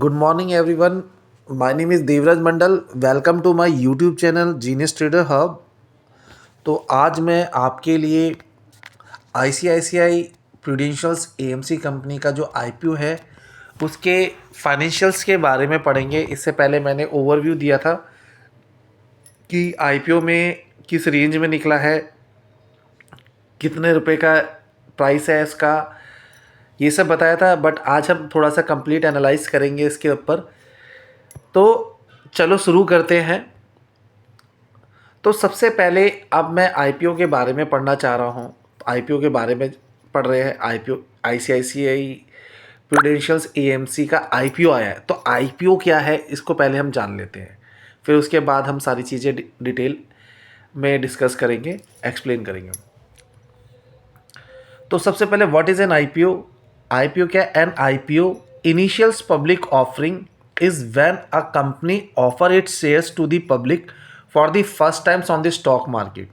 Good morning, everyone. My name is Devraj Mandal. Welcome to my YouTube channel genius trader hub. तो आज मैं आपके लिए आईसीआईसीआई प्रूडेंशियल्स एएमसी कंपनी का जो आईपीओ है उसके फाइनेंशियल्स के बारे में पढ़ेंगे. इससे पहले मैंने ओवरव्यू दिया था कि आईपीओ में किस रेंज में निकला है, कितने रुपए का प्राइस है इसका, ये सब बताया था. बट आज हम थोड़ा सा कंप्लीट एनालाइज करेंगे इसके ऊपर. तो चलो शुरू करते हैं. तो सबसे पहले अब मैं आईपीओ के बारे में पढ़ना चाह रहा हूँ. आईपीओ के बारे में पढ़ रहे हैं. आईपीओ आईसीआईसीआई प्रूडेंशियल्स एएमसी का आईपीओ आया है. तो आईपीओ क्या है इसको पहले हम जान लेते हैं, फिर उसके बाद हम सारी चीज़ें डिटेल में डिस्कस करेंगे, एक्सप्लेन करेंगे. तो सबसे पहले what is an IPO. IPO क्या है? N IPO initials public offering is when a company offer its shares to the public for the first times on the stock market.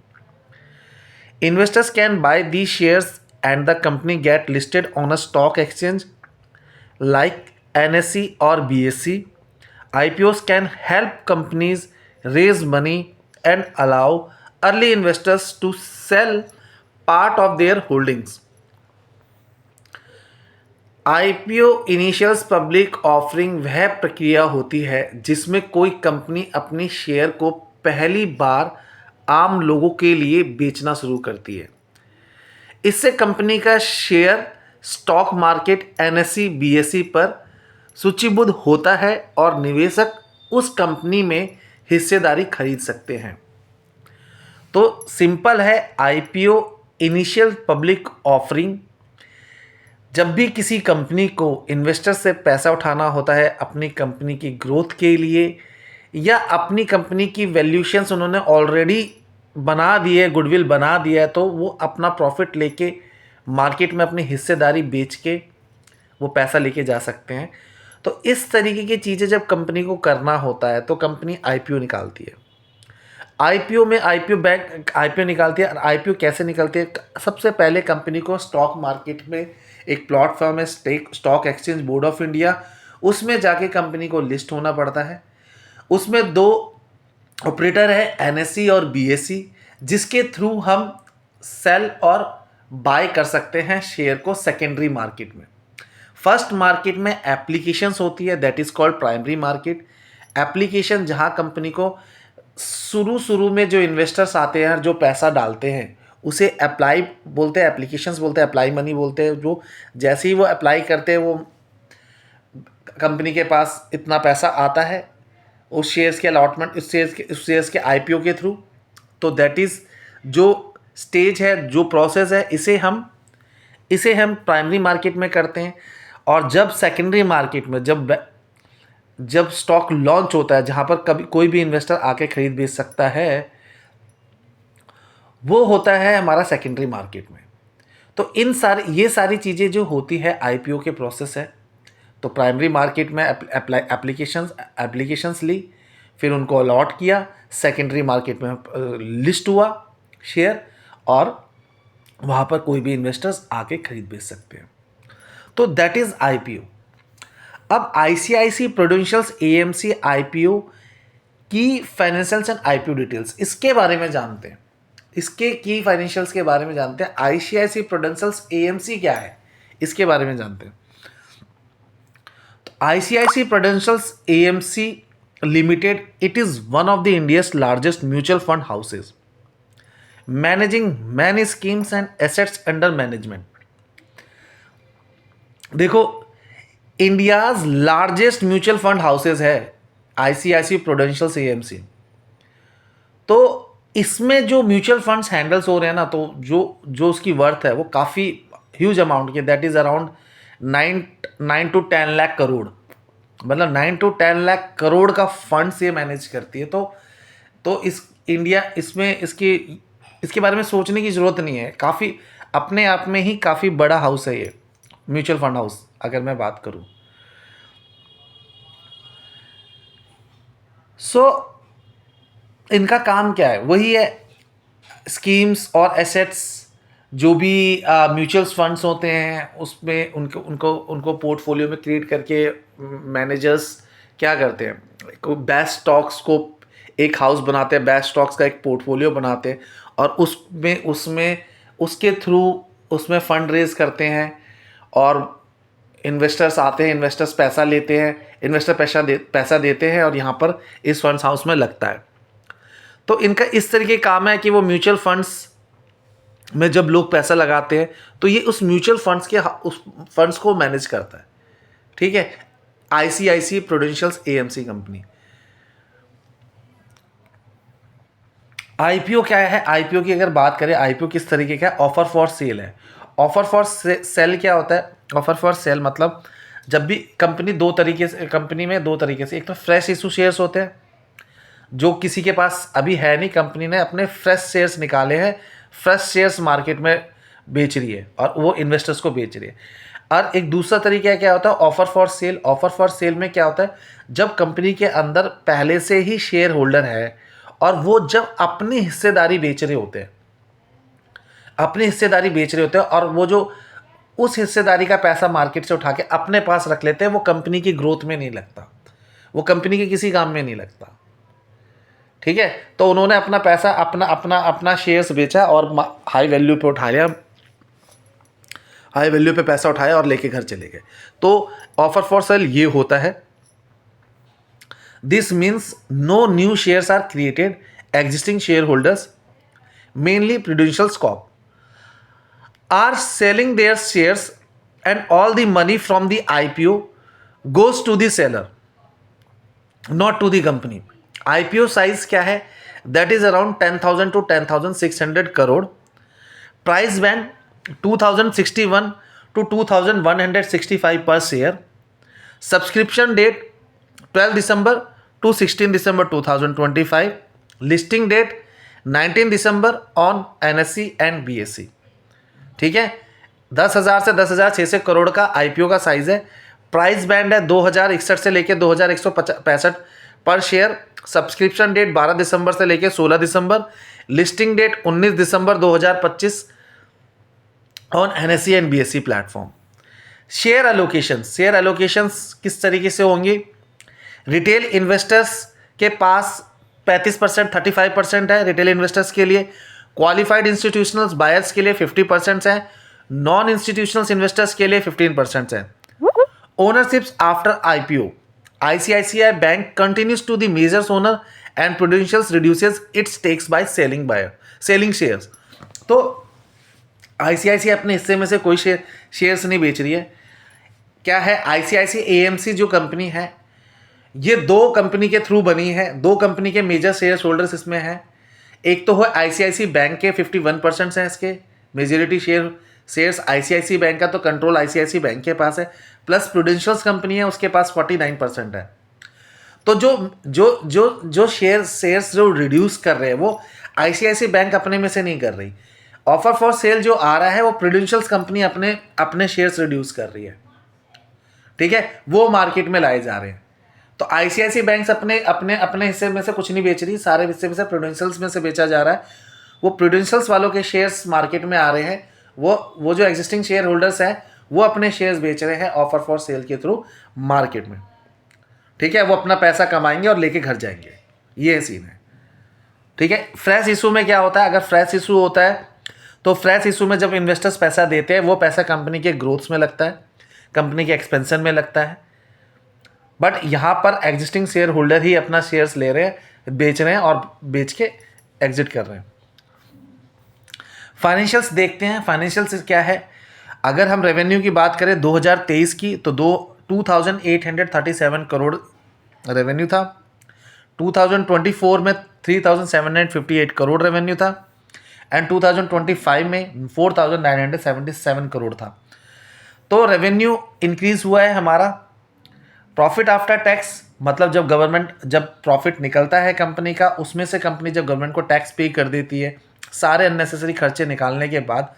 Investors can buy these shares and the company get listed on a stock exchange like NSE or BSE. IPOs can help companies raise money and allow early investors to sell part of their holdings. IPO initials public offering वह प्रक्रिया होती है जिसमें कोई company अपनी share को पहली बार आम लोगों के लिए बेचना शुरू करती है. इससे कंपनी का share stock market NSE BSE पर सूचीबद्ध होता है और निवेशक उस कंपनी में हिस्सेदारी खरीद सकते हैं. तो सिंपल है. आईपीओ इनिशियल पब्लिक ऑफरिंग जब भी किसी कंपनी को इन्वेस्टर से पैसा उठाना होता है अपनी कंपनी की ग्रोथ के लिए, या अपनी कंपनी की वैल्यूएशंस उन्होंने ऑलरेडी बना दी है, गुडविल बना दिया है, तो वो अपना प्रॉफिट लेके मार्केट में अपनी हिस्सेदारी बेच के वो पैसा लेके जा सकते हैं. तो इस तरीके की चीज़ें जब कंपनी को करना होता है तो कंपनी आईपीओ निकालती है. आईपीओ में आईपीओ निकालती है. आईपीओ कैसे निकलती है? सबसे पहले कंपनी को स्टॉक मार्केट में एक प्लेटफॉर्म है stock exchange board of India, उसमें जाके कंपनी को लिस्ट होना पड़ता है. उसमें दो ऑपरेटर है एनएसई और बीएसई, जिसके थ्रू हम सेल और बाय कर सकते हैं शेयर को सेकेंडरी मार्केट में. फर्स्ट मार्केट में एप्लीकेशंस होती है, that is called primary market. Application जहां कंपनी को शुरू में जो इन्वेस्टर्स आते हैं, जो पैसा डालते हैं, उसे अप्लाई बोलते हैं, एप्लीकेशंस बोलते हैं, अप्लाई मनी बोलते हैं. जो जैसे ही वो अप्लाई करते हैं वो कंपनी के पास इतना पैसा आता है उस शेयर्स के अलॉटमेंट, उस शेयर्स के आईपीओ के थ्रू. तो दैट इज़ जो स्टेज है, जो प्रोसेस है, इसे हम प्राइमरी मार्केट में करते हैं. और जब सेकेंडरी मार्केट में जब स्टॉक लॉन्च होता है, जहाँ पर कभी कोई भी इन्वेस्टर आके खरीद बेच सकता है, वो होता है हमारा सेकेंडरी मार्केट में. तो ये सारी चीज़ें जो होती है आईपीओ के प्रोसेस है. तो प्राइमरी मार्केट में एप्लीकेशंस ली, फिर उनको अलॉट किया, सेकेंडरी मार्केट में लिस्ट हुआ शेयर, और वहाँ पर कोई भी इन्वेस्टर्स आके खरीद बेच सकते हैं. तो दैट इज़ आईपीओ. अब आईसीआईसी प्रूडेंशियल्स एएमसी आईपीओ की फाइनेंशियल्स एंड आईपीओ डिटेल्स, इसके बारे में जानते हैं. इसके की फाइनेंशियल्स के बारे में जानते हैं. आईसीआईसी प्रूडेंशियल्स एएमसी क्या है इसके बारे में जानते हैं. तो ICICI Prudentials AMC limited, it is one of the India's largest mutual fund houses managing many schemes and assets under management. देखो, India's largest mutual fund houses है आईसीआईसी प्रूडेंशियल्स एएमसी. तो इसमें जो म्यूचुअल फंड्स हैंडल्स हो रहे हैं ना, तो जो उसकी वर्थ है वो काफ़ी ह्यूज अमाउंट की, that is around 9 to 10 lakh crore. मतलब 9 to 10 लाख करोड़ का फंड्स ये मैनेज करती है. तो इस इंडिया इसमें इसके बारे में सोचने की ज़रूरत नहीं है. काफ़ी अपने आप में ही काफ़ी बड़ा हाउस है ये म्यूचुअल फंड हाउस, अगर मैं बात करूं. सो इनका काम क्या है? वही है, स्कीम्स और एसेट्स जो भी म्यूचुअल फंड्स होते हैं उसमें उनको उनको उनको पोर्टफोलियो में क्रिएट करके मैनेजर्स क्या करते हैं, को बेस्ट स्टॉक्स को एक हाउस बनाते हैं, बेस्ट स्टॉक्स का एक पोर्टफोलियो बनाते हैं और उसमें उसमें उसके थ्रू उसमें फंड रेज करते हैं और इन्वेस्टर्स आते हैं, इन्वेस्टर्स पैसा लेते हैं, इन्वेस्टर पैसा देते हैं और यहाँ पर इस फंड्स हाउस में लगता है। तो इनका इस तरीके काम है कि वो म्यूचुअल फंड्स में जब लोग पैसा लगाते हैं तो ये उस म्यूचुअल फंड्स के उस फंड्स को मैनेज करता है। ठीक है, ICICI Prudentials AMC company. IPO क्या है? आईपीओ की अगर बात करें, आईपीओ किस तरीके का है? ऑफर फॉर सेल है। ऑफर फॉर सेल क्या होता है? ऑफर फॉर सेल मतलब जब भी कंपनी दो तरीके से, कंपनी में दो तरीके से, एक तो फ्रेश इशू शेयर्स होते हैं जो किसी के पास अभी है नहीं, कंपनी ने अपने फ्रेश शेयर्स निकाले हैं, फ्रेश शेयर्स मार्केट में बेच रही है और वो इन्वेस्टर्स को बेच रही है। और एक दूसरा तरीका क्या होता है? Offer for cell. Offer for cell में क्या होता है? जब कंपनी के अंदर पहले से ही शेयर होल्डर है और वो जब अपनी हिस्सेदारी बेच रहे होते हैं, अपनी हिस्सेदारी बेच रहे होते हैं और वो जो उस हिस्सेदारी का पैसा मार्केट से उठा के अपने पास रख लेते हैं, वो कंपनी की ग्रोथ में नहीं लगता, वो कंपनी के किसी काम में नहीं लगता। ठीक है, तो उन्होंने अपना पैसा अपना अपना अपना शेयर्स बेचा और हाई वैल्यू पे उठा लिया, हाई वैल्यू पे पैसा उठाया और लेके घर चले गए। तो ऑफर फॉर सेल ये होता है। This means no new shares are created, existing share holders mainly Prudential scope are selling their shares and all the money from the IPO goes to the seller, not to the company. IPO size क्या है? That is around 10,000 to 10,600 crore. Price band 2061 to 2165 per share. Subscription date 12 December to 16 December 2025. Listing date 19 December on NSE and BSE. ठीक है, 10,000 से 10,600 करोड़ का IPO का size है। Price band है 2061 से लेकर 2165 पर शेयर। सब्सक्रिप्शन डेट 12 दिसंबर से लेकर 16 दिसंबर। Listing date 19 December 2025 on NSE and BSE platform. Share allocations किस तरीके से होंगी? रिटेल इन्वेस्टर्स के पास 35%, 35% है रिटेल इन्वेस्टर्स के लिए। क्वालिफाइड इंस्टीट्यूशनल बायर्स के लिए 50% है। नॉन इंस्टीट्यूशनल इन्वेस्टर्स के लिए 15% है। Ownerships after IPO, ICICI bank continues to the majors owner and Prudentials reduces its stakes by selling shares. तो आईसीआईसीआई अपने हिस्से में से कोई शेयर्स नहीं बेच रही है। क्या है? आईसीआईसी एएमसी जो कंपनी है, ये दो कंपनी के थ्रू बनी है, दो कंपनी के मेजर शेयर होल्डर्स इसमें हैं। एक तो है आईसीआईसी बैंक के 51% हैं इसके मेजोरिटी शेयर्स आईसीआईसी बैंक का, तो कंट्रोल आईसीआईसी बैंक के पास है। प्लस प्रूडेंशियल्स कंपनी है, उसके पास 49% है। तो जो शेयर्स जो रिड्यूस कर रहे हैं वो आईसीआईसी बैंक अपने में से नहीं कर रही। ऑफर फॉर सेल जो आ रहा है वो प्रूडेंशियल्स कंपनी अपने शेयर्स रिड्यूस कर रही है। ठीक है, वो मार्केट में लाए जा रहे हैं। तो आईसीआईसी बैंक्स अपने अपने अपने हिस्से में से कुछ नहीं बेच रही, सारे हिस्से में से प्रूडेंशियल्स में से बेचा जा रहा है। वो प्रूडेंशियल्स वालों के शेयर्स मार्केट में आ रहे हैं, वो जो एग्जिस्टिंग शेयर होल्डर्स हैं वो अपने शेयर्स बेच रहे हैं ऑफर फॉर सेल के थ्रू मार्केट में। ठीक है, वो अपना पैसा कमाएंगे और लेके घर जाएंगे, ये सीन है। ठीक है, फ्रेश इशू में क्या होता है? अगर फ्रेश इशू होता है तो फ्रेश इशू में जब इन्वेस्टर्स पैसा देते हैं वो पैसा कंपनी के ग्रोथ में लगता है, कंपनी के एक्सपेंशन में लगता है। बट यहाँ पर एग्जिस्टिंग शेयर होल्डर ही अपना शेयर्स ले रहे हैं, बेच रहे हैं और बेच के एग्जिट कर रहे हैं। फाइनेंशियल्स देखते हैं। फाइनेंशियल्स क्या है? अगर हम रेवेन्यू की बात करें 2023 की तो 2837 करोड़ रेवेन्यू था। 2024 में 3758 करोड़ रेवेन्यू था एंड 2025 में 4977 करोड़ था। तो रेवेन्यू इंक्रीज हुआ है हमारा। प्रॉफिट आफ्टर टैक्स मतलब जब प्रॉफिट निकलता है कंपनी का, उसमें से कंपनी जब गवर्नमेंट को टैक्स पे कर देती है, सारे अननेसेसरी खर्चे निकालने के बाद,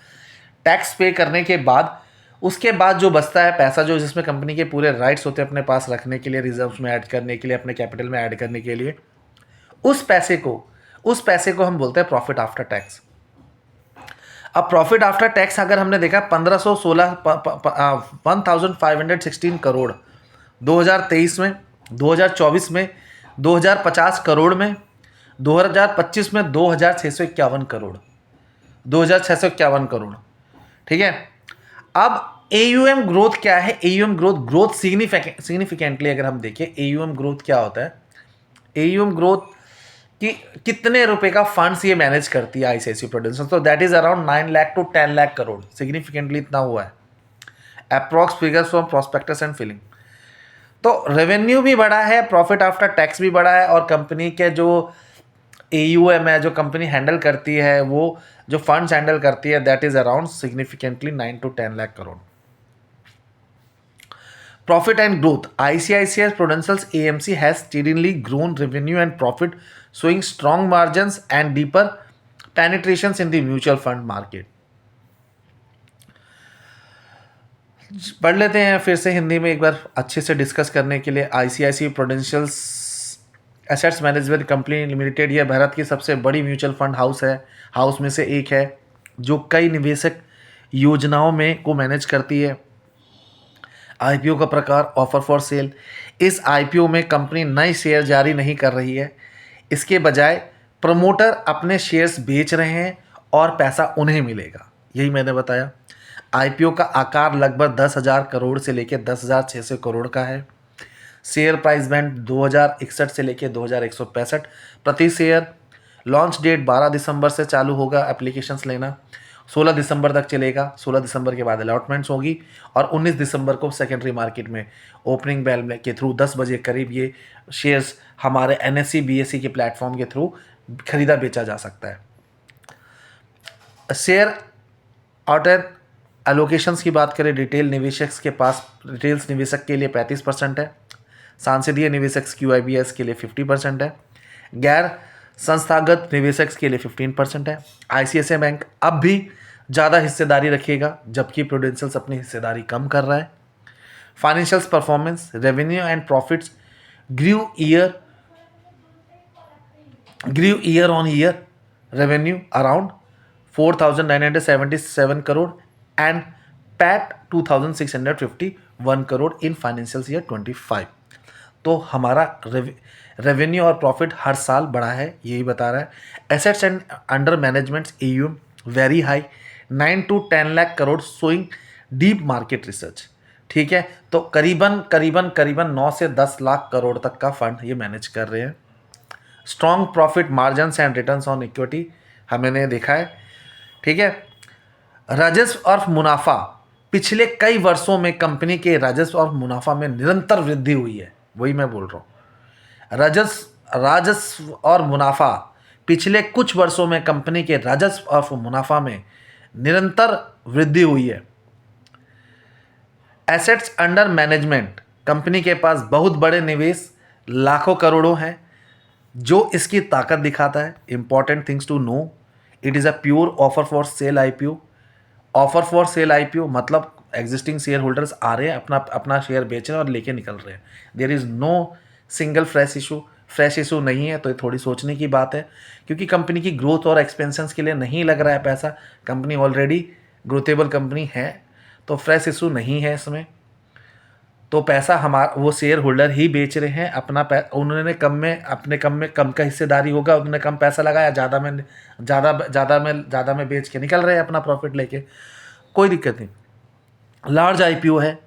टैक्स पे करने के बाद, उसके बाद जो बचता है पैसा, जो जिसमें कंपनी के पूरे राइट्स होते हैं अपने पास रखने के लिए, रिजर्व्स में ऐड करने के लिए, अपने कैपिटल में ऐड करने के लिए, उस पैसे को हम बोलते हैं प्रॉफिट आफ्टर टैक्स। अब प्रॉफिट आफ्टर टैक्स अगर हमने देखा 1516 करोड़ 2023 में, 2024 में 2050 करोड़ में, 2025 में 2651 करोड़, 2651 करोड़। ठीक है। अब AUM ग्रोथ क्या है? AUM ग्रोथ सिग्निफिकेंटली अगर हम देखें AUM ग्रोथ क्या होता है, AUM ग्रोथ कि कितने रुपए का फंड्स ये मैनेज करती है ICICI प्रूडेंशियल, तो that is around 9 lakh to 10 lakh crore, significantly इतना हुआ है approx figures from prospectus and filing. तो रेवेन्यू भी बढ़ा है, प्रॉफिट आफ्टर टैक्स भी बढ़ा है, और कंपनी के जो AUM है, जो कंपनी हैंडल करती है, वो जो फंड्स हैंडल करती है, that is around significantly 9 to 10 lakh crore. Profit and growth. ICICI Prudential's AMC has steadily grown revenue and profit, showing strong margins and deeper penetrations in the mutual fund market. पढ़ लेते हैं फिर से हिंदी में एक बार अच्छे से डिस्कस करने के लिए। ICICI Prudential's assets management company limited ये भारत की सबसे बड़ी म्यूचुअल फंड हाउस में से एक है, जो कई निवेशक योजनाओं में को मैनेज करती है। IPO का प्रकार ऑफर फॉर सेल। इस IPO में कंपनी नए शेयर जारी नहीं कर रही है, इसके बजाय प्रमोटर अपने शेयर्स बेच रहे हैं और पैसा उन्हें मिलेगा। यही मैंने बताया। IPO का आकार लगभग 10,000 करोड़ से लेकर 10,600 करोड़ का है। शेयर प्राइस बैंड 2061 से लेकर 2165 प्रति शेयर। लॉन्च डेट 12 दिसंबर से चालू होगा एप्लीकेशंस लेना, 16 दिसंबर तक चलेगा। 16 दिसंबर के बाद अलॉटमेंट्स होगी और 19 दिसंबर को सेकेंडरी मार्केट में ओपनिंग बेल के थ्रू 10 बजे करीब ये शेयर्स हमारे NSE BSE के प्लेटफॉर्म के थ्रू खरीदा बेचा जा सकता है। शेयर ऑर्डर एलोकेशंस की बात करें, डिटेल निवेशक के पास डिटेल्स निवेशक के लिए 35% है, सांसदीय निवेशक QIBS के लिए 50% है, गैर संस्थागत निवेशक के लिए 15% है। ICICI बैंक अब भी ज़्यादा हिस्सेदारी रखेगा, जबकि प्रूडेंशियल्स अपनी हिस्सेदारी कम कर रहा है। Financials performance, revenue and profits grew year on year, revenue around 4,977 crore and PAT 2,651 crore in financial year 25। तो हमारा रेवेन्यू और प्रॉफिट हर साल बढ़ा है, यही बता रहा है। Assets and under management AUM very high 9 to 10 lakh crore, showing deep market research. ठीक है, तो करीबन 9 से 10 लाख करोड़ तक का फंड ये मैनेज कर रहे हैं। Strong profit margins and returns on equity हमने देखा है। ठीक है, राजस्व और मुनाफा, पिछले कई वर्षों में कंपनी के राजस्व और मुनाफा में निरंतर वृद्धि हुई है। वही मैं बोल रहा हूँ, राजस्व और मुनाफा, पिछले कुछ वर्षों में कंपनी के राजस्व और मुनाफा में निरंतर वृद्धि हुई है। एसेट्स अंडर मैनेजमेंट, कंपनी के पास बहुत बड़े निवेश लाखों करोड़ों हैं, जो इसकी ताकत दिखाता है। Important things to know, it is a pure offer for sale IPO। Offer for sale IPO मतलब एग्जिस्टिंग शेयर होल्डर्स आ रहे हैं, अपना शेयर बेच रहे हैं और लेके निकल रहे हैं। There is no single fresh issue नहीं है। तो ये थोड़ी सोचने की बात है, क्योंकि कंपनी की ग्रोथ और एक्सपेंशंस के लिए नहीं लग रहा है पैसा। कंपनी ऑलरेडी ग्रोथेबल कंपनी है, तो फ्रेश इशू नहीं है इसमें। तो पैसा वो शेयर होल्डर ही बेच रहे हैं उन्होंने कम का हिस्सेदारी होगा, उन्होंने कम पैसा लगाया, ज़्यादा में बेच के निकल रहे हैं अपना प्रॉफिट लेके, कोई दिक्कत नहीं। लार्ज IPO है,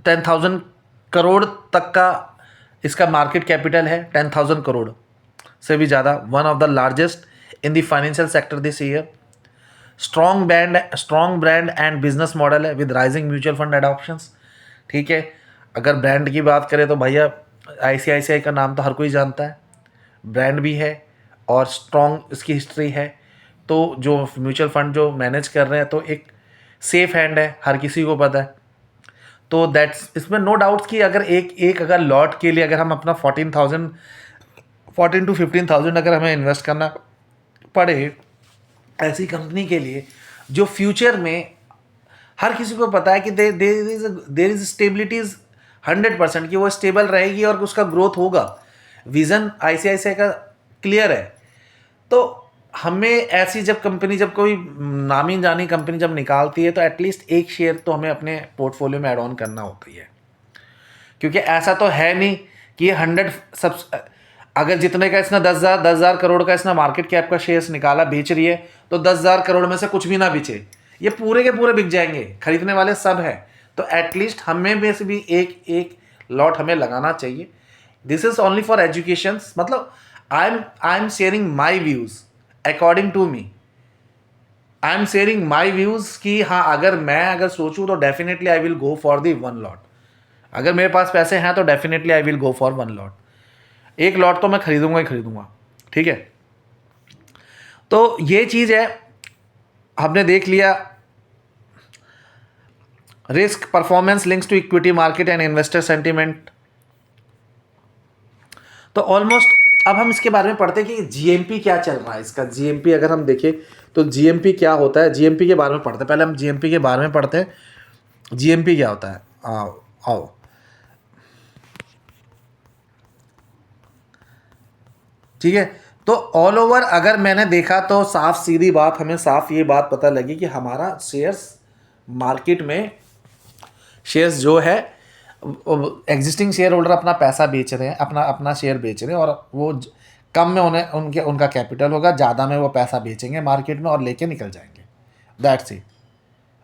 10,000 करोड़ तक का इसका मार्केट कैपिटल है। 10,000 करोड़ से भी ज़्यादा, one of the largest in the financial sector this year. Strong brand and business model है विद राइजिंग म्यूचुअल फंड एडॉप्शंस। ठीक है, अगर ब्रांड की बात करें तो भैया ICICI का नाम तो हर कोई जानता है, ब्रांड भी है और स्ट्रॉन्ग इसकी हिस्ट्री है। तो जो म्यूचुअल फंड जो मैनेज कर रहे हैं, तो एक सेफ हैंड है, हर किसी को पता है। तो दैट्स, इसमें नो डाउट्स कि अगर अगर लॉट के लिए अगर हम अपना 14 to 15,000 अगर हमें इन्वेस्ट करना पड़े ऐसी कंपनी के लिए, जो फ्यूचर में हर किसी को पता है कि देर इज स्टेबिलिटीज 100% कि वो स्टेबल रहेगी और उसका ग्रोथ होगा। विजन ICICI का क्लियर है, तो हमें ऐसी जब कंपनी, जब कोई नामी जानी कंपनी जब निकालती है, तो एटलीस्ट एक शेयर तो हमें अपने पोर्टफोलियो में ऐड ऑन करना होती है। क्योंकि ऐसा तो है नहीं कि ये 100 सब, अगर जितने का इसने 10,000 करोड़ का इसने मार्केट कैप का शेयर्स निकाला, बेच रही है, तो 10,000 करोड़ में से कुछ भी ना बिचे, ये पूरे के पूरे बिक जाएंगे, खरीदने वाले सब हैं। तो एटलीस्ट हमें में से भी एक एक लॉट हमें लगाना चाहिए। This is only for education, मतलब I am sharing my views according to me, I am sharing my views कि हाँ, अगर सोचूं तो definitely I will go for the one lot. अगर मेरे पास पैसे हैं तो definitely I will go for one lot, एक लॉट तो मैं खरीदूंगा ही खरीदूंगा। ठीक है, तो ये चीज़ है, हमने देख लिया risk performance links to equity market and investor sentiment. तो ऑलमोस्ट अब हम इसके बारे में पढ़ते हैं कि जीएमपी क्या चल रहा है इसका। जीएमपी अगर हम देखें तो जीएमपी क्या होता है, जीएमपी के बारे में पढ़ते हैं। पहले हम जीएमपी के बारे में पढ़ते हैं, जीएमपी क्या होता है। आओ आओ, ठीक है। तो ऑल ओवर अगर मैंने देखा तो साफ सीधी बात, हमें साफ ये बात पता लगी कि हमारा शेयर्स मार्केट में, शेयर्स जो है एग्जिस्टिंग शेयर होल्डर अपना पैसा बेच रहे हैं, अपना अपना शेयर बेच रहे हैं, और वो कम में उन्हें उनका कैपिटल होगा, ज़्यादा में वो पैसा बेचेंगे मार्केट में और लेके निकल जाएंगे। That's it.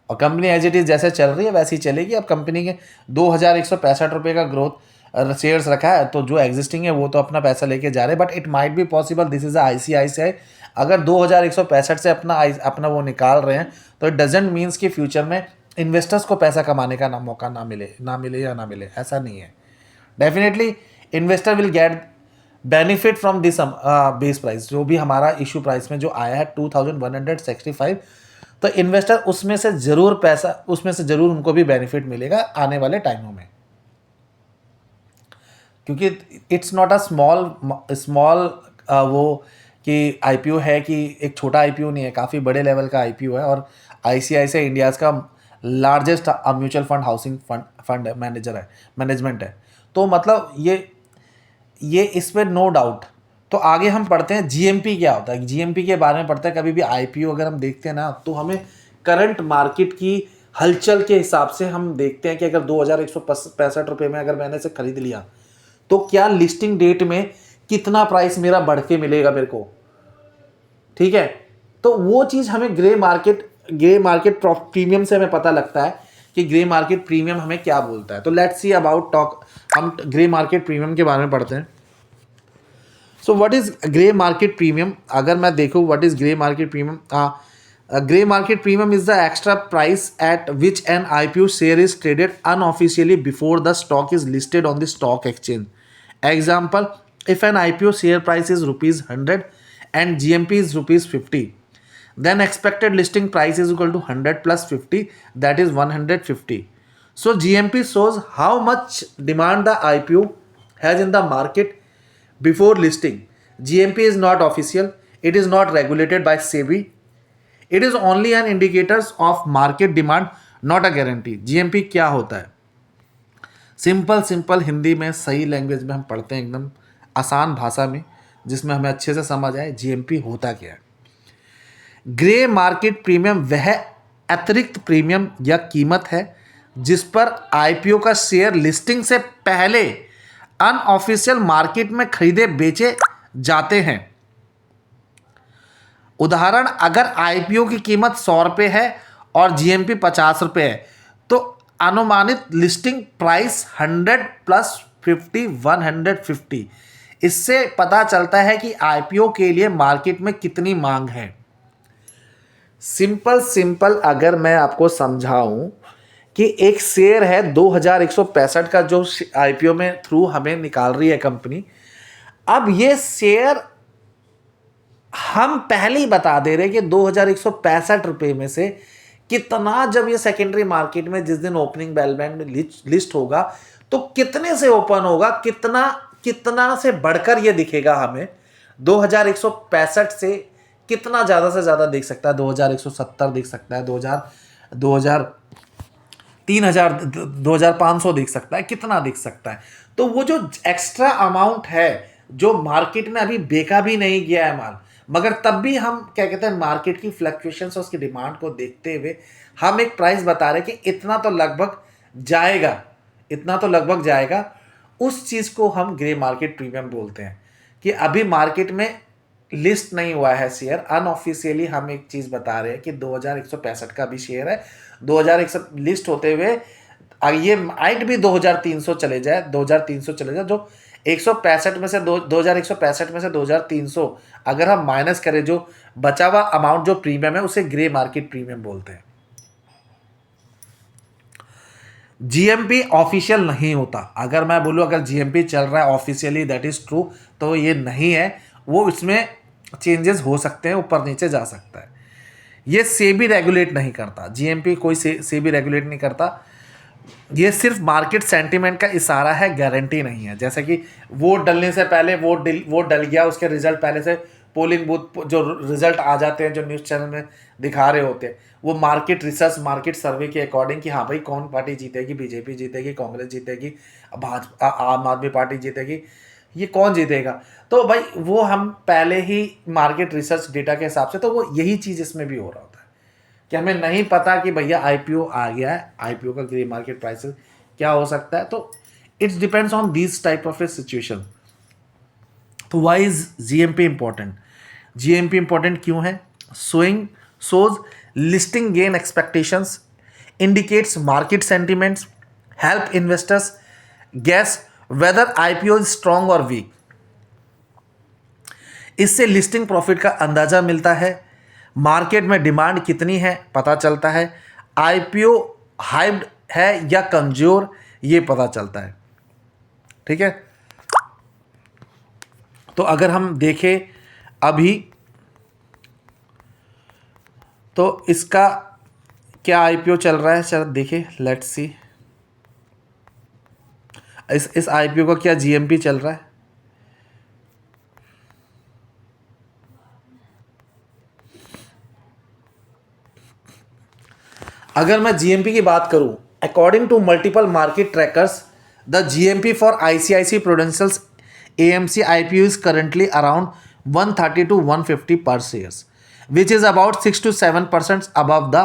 और कंपनी एज इट इज़ जैसे चल रही है वैसी चलेगी। अब कंपनी के 2,165 रुपये का ग्रोथ शेयर्स रखा है, तो जो एग्जिस्टिंग है वो तो अपना पैसा लेके जा रहे हैं, but it might be possible this is ICICI, अगर 2,165 से अपना वो निकाल रहे हैं, तो इट डजेंट मीन्स कि फ्यूचर में इन्वेस्टर्स को पैसा कमाने का मौका ना मिले, ऐसा नहीं है। Definitely investor will get benefit from this base price, जो भी हमारा इशू प्राइस में जो आया है 2,165, तो इन्वेस्टर उसमें से ज़रूर उनको भी बेनिफिट मिलेगा आने वाले टाइमों में। क्योंकि इट्स नॉट अ स्मॉल वो कि आईपीओ है, कि एक छोटा आईपीओ नहीं है, काफ़ी बड़े लेवल का आईपीओ है। और आईसीआईसीआई इंडियाज़ का largest mutual fund housing fund management है। तो मतलब ये इस पर नो डाउट। तो आगे हम पढ़ते हैं जीएमपी क्या होता है, जीएमपी के बारे में पढ़ते हैं। कभी भी आईपीओ अगर हम देखते हैं ना, तो हमें करंट मार्केट की हलचल के हिसाब से हम देखते हैं कि अगर 2,165 रुपये में अगर मैंने इसे खरीद लिया, तो क्या लिस्टिंग डेट में कितना प्राइस मेरा बढ़ के मिलेगा मेरे को। ठीक है, तो वो चीज़ हमें ग्रे मार्केट प्रीमियम से हमें पता लगता है कि ग्रे मार्केट प्रीमियम हमें क्या बोलता है। तो लेट्स सी अबाउट टॉक, हम ग्रे मार्केट प्रीमियम के बारे में पढ़ते हैं। So what is grey market premium, अगर मैं देखूँ what is grey market premium, grey market premium is the extra price at which an IPO share is traded unofficially before the stock is listed on the stock exchange. Example, if an IPO share price is ₹100 and GMP is ₹50, then expected listing price is equal to 100 plus 50, that is 150. So GMP shows how much demand the IPO has in the market before listing. GMP is not official, it is not regulated by SEBI. It is only an indicators of market demand, not a guarantee. GMP क्या होता है, simple Hindi में, सही language में हम पढ़ते हैं, एकदम आसान भाषा में जिसमें हमें अच्छे से समझ आए जीएमपी होता क्या है। ग्रे मार्केट प्रीमियम वह अतिरिक्त प्रीमियम या कीमत है जिस पर आईपीओ का शेयर लिस्टिंग से पहले अनऑफिशियल मार्केट में खरीदे बेचे जाते हैं। उदाहरण, अगर आईपीओ की कीमत 100 रुपये है और जीएमपी 50 रुपये है, तो अनुमानित लिस्टिंग प्राइस 100 प्लस 50 150। इससे पता चलता है कि आईपीओ के लिए मार्केट में कितनी मांग है। सिंपल अगर मैं आपको समझाऊं कि एक शेयर है 2,165 का, जो आईपीओ में थ्रू हमें निकाल रही है कंपनी। अब ये शेयर हम पहले ही बता दे रहे कि 2,165 रुपये में से कितना, जब ये सेकेंडरी मार्केट में जिस दिन ओपनिंग बेल बैंड में लिस्ट होगा, तो कितने से ओपन होगा, कितना से बढ़कर ये दिखेगा हमें। 2,165 से कितना ज़्यादा से ज़्यादा दिख सकता है, 2,170 दिख सकता है, 2,000 3,000 2,500 दिख सकता है, कितना दिख सकता है। तो वो जो एक्स्ट्रा अमाउंट है जो मार्केट में अभी बेचा भी नहीं गया है माल, मगर तब भी हम क्या कहते हैं, मार्केट की फ्लक्चुएशंस और उसकी डिमांड को देखते हुए हम एक प्राइस बता रहे हैं कि इतना तो लगभग जाएगा, इतना तो लगभग जाएगा। उस चीज़ को हम ग्रे मार्केट प्रीमियम बोलते हैं कि अभी मार्केट में लिस्ट नहीं हुआ है शेयर, अनऑफिशियली हम एक चीज़ बता रहे हैं कि 2165 का भी शेयर है, 2100 लिस्ट होते हुए ये माइट भी 2300 चले जाए, 2300 चले जाए, जो 165 में से 2165 में से 2300 अगर हम माइनस करें, जो बचा हुआ अमाउंट जो प्रीमियम है उसे ग्रे मार्केट प्रीमियम बोलते हैं। जीएमपी ऑफिशियल नहीं होता। अगर मैं बोलूँ अगर जीएमपी चल रहा है ऑफिशियली, दैट इज ट्रू, तो ये नहीं है, वो इसमें चेंजेस हो सकते हैं, ऊपर नीचे जा सकता है। ये सेबी रेगुलेट नहीं करता, जीएमपी कोई सेबी रेगुलेट नहीं करता। ये सिर्फ मार्केट सेंटीमेंट का इशारा है, गारंटी नहीं है। जैसे कि वोट डलने से पहले वोट डल गया, उसके रिजल्ट पहले से पोलिंग बूथ जो रिजल्ट आ जाते हैं, जो न्यूज़ चैनल में दिखा रहे होते हैं, वो मार्केट रिसर्च, मार्केट सर्वे के अकॉर्डिंग कि हाँ भाई कौन पार्टी जीतेगी, बीजेपी जीतेगी, कांग्रेस जीतेगी, भाजपा, आम आदमी पार्टी जीतेगी, ये कौन जीतेगा। तो भाई वो हम पहले ही मार्केट रिसर्च डेटा के हिसाब से, तो वो यही चीज़ इसमें भी हो रहा होता है कि हमें नहीं पता कि भैया आईपीओ आ गया है, आईपीओ का ग्रे मार्केट प्राइसेस क्या हो सकता है। तो it's depends on this type of a situation. तो why is GMP important? GMP important क्यों है? Showing shows listing gain expectations, indicates market sentiments, help investors guess whether IPO is strong or weak. इससे listing profit का अंदाजा मिलता है, market में demand कितनी है पता चलता है, आईपीओ हाइप्ड है या कमजोर ये पता चलता है। ठीक है, तो अगर हम देखें अभी, तो इसका क्या आईपीओ चल रहा है, चलो देखें, लेट्स सी इस आईपीओ का क्या जीएमपी चल रहा है। अगर मैं जीएमपी की बात करूं, according to multiple market trackers, the GMP for ICICI Prudentials AMC IPO is currently around 130 to 150 per shares, which is about 6 to 7% above the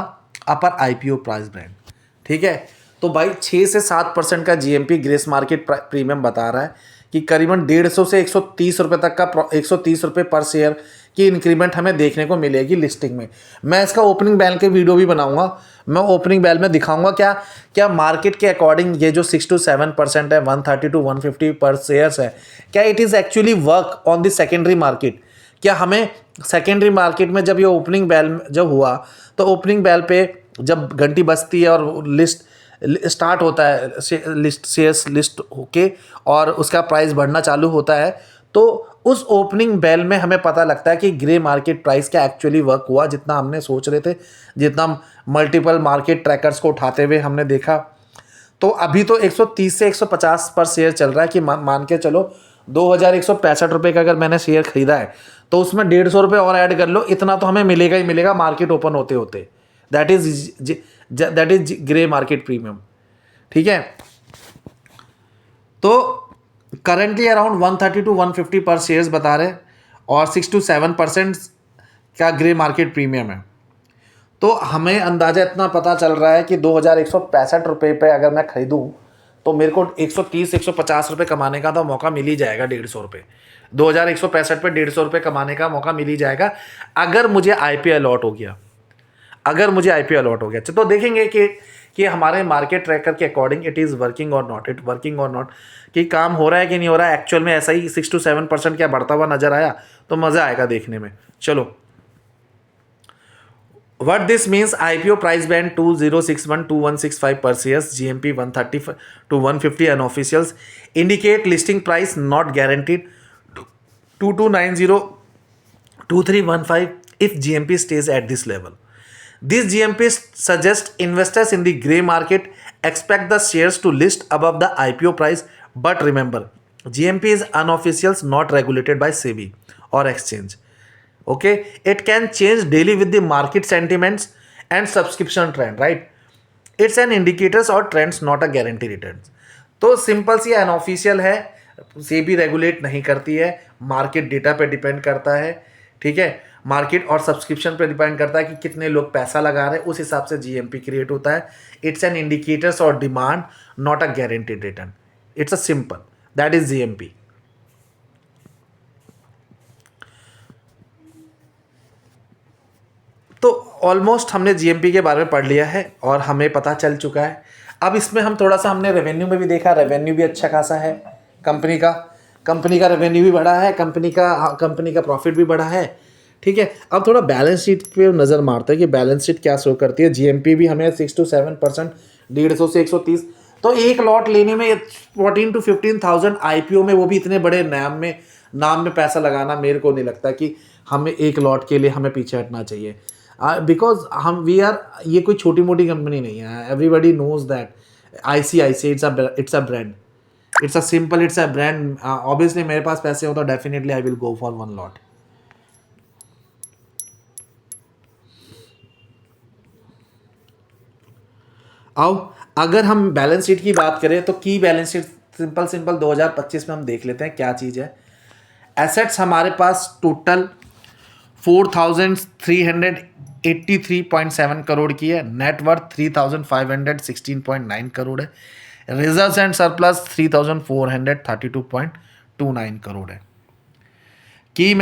upper IPO price band. ठीक है, तो भाई 6 से 7% का जीएमपी ग्रेस मार्केट प्रीमियम बता रहा है कि करीबन 150 से 130 रुपये तक का 130 रुपये पर शेयर की इंक्रीमेंट हमें देखने को मिलेगी लिस्टिंग में। मैं इसका ओपनिंग बैल के वीडियो भी बनाऊंगा, मैं ओपनिंग बैल में दिखाऊंगा क्या क्या मार्केट के अकॉर्डिंग ये जो 6 to 7% है, 130 to 150 पर शेयर्स है, क्या it is actually work on the secondary market. क्या हमें सेकेंडरी मार्केट में जब ये ओपनिंग बैल जब हुआ, तो ओपनिंग बैल पे जब घंटी बजती है और लिस्ट स्टार्ट होता है, लिस्ट शेयर्स लिस्ट होके और उसका प्राइस बढ़ना चालू होता है, तो उस ओपनिंग बेल में हमें पता लगता है कि ग्रे मार्केट प्राइस क्या एक्चुअली वर्क हुआ, जितना हमने सोच रहे थे, जितना मल्टीपल मार्केट ट्रैकर्स को उठाते हुए हमने देखा। तो अभी तो 130 से 150 पर शेयर चल रहा है कि मान के चलो 2165 रुपये का अगर मैंने शेयर खरीदा है, तो उसमें 150 रुपये और ऐड कर लो, इतना तो हमें मिलेगा ही मिलेगा मार्केट ओपन होते होते। That is grey market premium. ठीक है, तो करंटली अराउंड 130 to 150 पर शेयर्स बता रहे हैं और 6 to 7% का ग्रे मार्केट प्रीमियम है। तो हमें अंदाज़ा इतना पता चल रहा है कि 2165 रुपये पे अगर मैं खरीदूँ तो मेरे को 130-150 रुपये कमाने का तो मौका मिल ही जाएगा। 150 रुपये 2165 पे 150 रुपये कमाने का मौका मिल ही जाएगा अगर मुझे आईपीओ अलॉट हो गया, अगर मुझे आईपीओ अलॉट हो गया। तो देखेंगे कि हमारे मार्केट ट्रैकर के अकॉर्डिंग इट इज़ वर्किंग और नॉट, इट वर्किंग और नॉट, कि काम हो रहा है कि नहीं हो रहा है। एक्चुअल में ऐसा ही 6 to 7% क्या बढ़ता हुआ नजर आया तो मज़ा आएगा देखने में। चलो, what this means, IPO price band 2061 to 165 per shares, GMP 130 to 150 unofficials, indicate listing price not guaranteed 2290 2315 if GMP stays at this level. This GMP suggests investors in the grey market expect the shares to list above the IPO price, but remember, GMP is unofficial, not regulated by SEBI or exchange. Okay, it can change daily with the market sentiments and subscription trend, right? It's an indicators or trends, not a guarantee returns. तो simple सी unofficial है, SEBI regulate नहीं करती है, market data पे depend करता है ठीक है, मार्केट और सब्सक्रिप्शन पे डिपेंड करता है कि कितने लोग पैसा लगा रहे हैं, उस हिसाब से जीएमपी क्रिएट होता है। इट्स एन इंडिकेटर्स और demand, not a guaranteed return. It's a simple, that is GMP. तो ऑलमोस्ट हमने जीएमपी के बारे में पढ़ लिया है और हमें पता चल चुका है। अब इसमें हम थोड़ा सा हमने रेवेन्यू में भी देखा, रेवेन्यू भी अच्छा खासा है कंपनी का रेवेन्यू भी बढ़ा है, कंपनी का प्रॉफिट भी बढ़ा है। ठीक है, अब थोड़ा बैलेंस शीट पे नज़र मारते हैं कि बैलेंस शीट क्या शो करती है। जीएमपी भी हमें 6 to 7%, 150 से 130। तो एक लॉट लेने में 14 to 15,000 आईपीओ में, वो भी इतने बड़े नाम में पैसा लगाना, मेरे को नहीं लगता कि हमें एक लॉट के लिए हमें पीछे हटना चाहिए। बिकॉज ये कोई छोटी मोटी कंपनी नहीं है। Everybody knows that ICICI it's a brand, it's a brand. Obviously मेरे पास पैसे हो तो definitely I will go for one lot. अब अगर हम बैलेंस शीट की बात करें तो की बैलेंस शीट सिंपल 2025 में हम देख लेते हैं क्या चीज़ है। एसेट्स हमारे पास टोटल 4,383.7 करोड़ की है। नेटवर्थ 3,516.9 करोड़ है। रिजर्व्स एंड सरप्लस 3,432.29 करोड़ है। की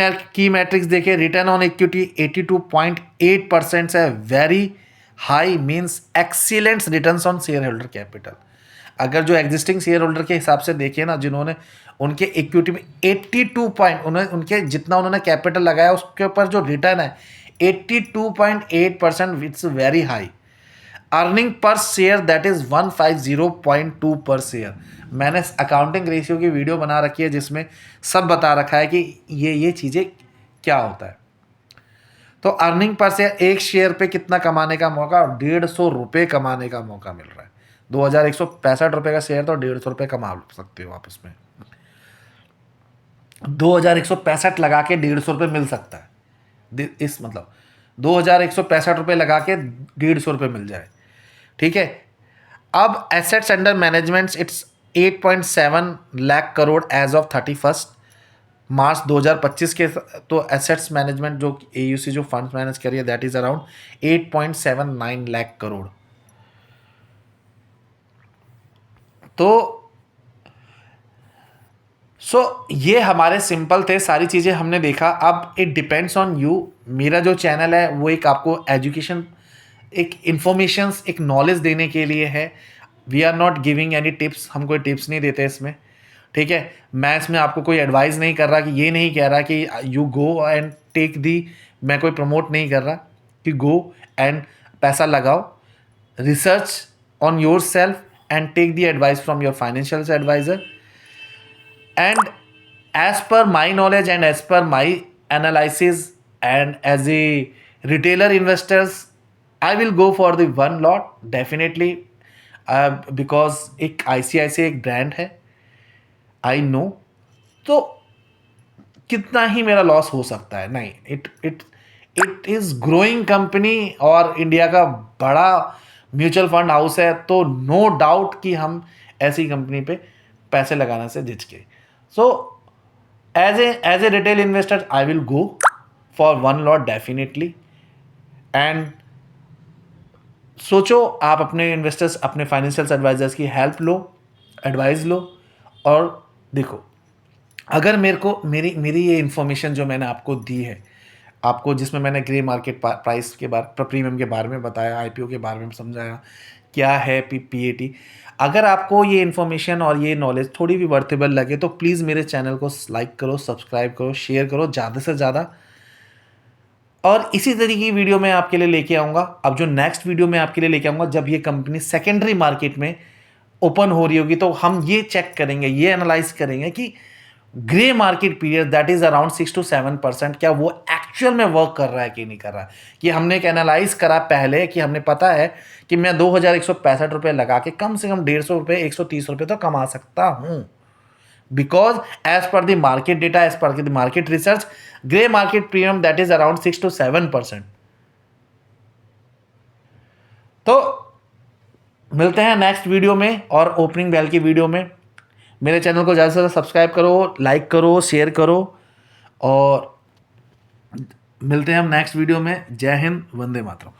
मैट्रिक्स देखिए, रिटर्न ऑन इक्विटी 82.8% है, very high, means excellent returns on share holder capital. अगर जो एग्जिस्टिंग शेयर होल्डर के हिसाब से देखिए ना, जिन्होंने उनके इक्विटी में 82 पॉइंट, उनके जितना उन्होंने कैपिटल लगाया उसके ऊपर जो रिटर्न है 82.8%, it's very high. Earning per share that is 150.2 पर शेयर। मैंने अकाउंटिंग रेशियो की वीडियो बना रखी है जिसमें सब बता रखा है कि ये चीज़ें क्या होता है। तो अर्निंग पर शेयर, एक शेयर पे कितना कमाने का मौका, 150 रुपये कमाने का मौका मिल रहा है। 2,165 रुपये का शेयर तो 150 रुपये कमा सकते हो आप इसमें। 2,165 लगा के 150 रुपये मिल सकता है। इस मतलब 2,165 रुपये लगा के 150 रुपये मिल जाए। ठीक है, अब assets under management it's 8.7 lakh crore as of 31 March 2025 के। तो एसेट्स मैनेजमेंट जो AUC जो फंड्स मैनेज करिए that is around 8.79 lakh crore. तो ये हमारे सिंपल थे, सारी चीज़ें हमने देखा। अब इट डिपेंड्स ऑन यू। मेरा जो चैनल है वो एक आपको एजुकेशन, एक इंफॉर्मेशंस, एक नॉलेज देने के लिए है। We are not giving any tips, हम कोई टिप्स नहीं देते इसमें। ठीक है, मैं इसमें आपको कोई एडवाइस नहीं कर रहा, कि ये नहीं कह रहा कि you go and take the, मैं कोई प्रमोट नहीं कर रहा कि गो एंड पैसा लगाओ। Research on yourself and take the advice from your financial adviser. And as per my knowledge and as per my analysis and as a retailer investors, I will go for the one lot definitely, because एक ICICI एक brand है, I know। तो कितना ही मेरा loss हो सकता है, नहीं, इट इज ग्रोइंग कंपनी और इंडिया का बड़ा म्यूचुअल फंड हाउस है, तो नो डाउट कि हम ऐसी कंपनी पे पैसे लगाने से झिझके। So as a retail investor, I will go for one lot definitely। and सोचो, आप अपने इन्वेस्टर्स, अपने फाइनेंशियल एडवाइजर्स की हेल्प लो, एडवाइस लो, और देखो, अगर मेरी ये इन्फॉर्मेशन जो मैंने आपको दी है, आपको जिसमें मैंने ग्रे मार्केट प्राइस के बारे, प्रीमियम के बारे में बताया, IPO के बारे में समझाया, क्या है PAT, अगर आपको ये इन्फॉर्मेशन और ये नॉलेज थोड़ी भी वर्थेबल लगे तो प्लीज़ मेरे चैनल को लाइक करो, सब्सक्राइब करो, शेयर करो ज़्यादा से ज़्यादा। और इसी तरीके की वीडियो मैं आपके लिए लेके आऊँगा। अब जो नेक्स्ट वीडियो मैं आपके लिए लेके आऊँगा, जब ये कंपनी सेकेंडरी मार्केट में ओपन हो रही होगी, तो हम ये चेक करेंगे, ये एनालाइज करेंगे कि grey market period that is around 6 to 7%, क्या वो एक्चुअल में वर्क कर रहा है कि नहीं कर रहा है। कि हमने एक एनालाइज करा पहले, कि हमने पता है कि मैं 2,165 रुपये लगा के कम से कम 150 रुपये, 130 रुपये तो कमा सकता हूं। Because as per the market data, as per the market research, grey market premium that is around 6 to 7%। तो मिलते हैं नेक्स्ट वीडियो में और ओपनिंग बेल की वीडियो में। मेरे चैनल को ज़्यादा से ज़्यादा सब्सक्राइब करो, लाइक करो, शेयर करो, और मिलते हैं हम नेक्स्ट वीडियो में। जय हिंद, वंदे मातरम।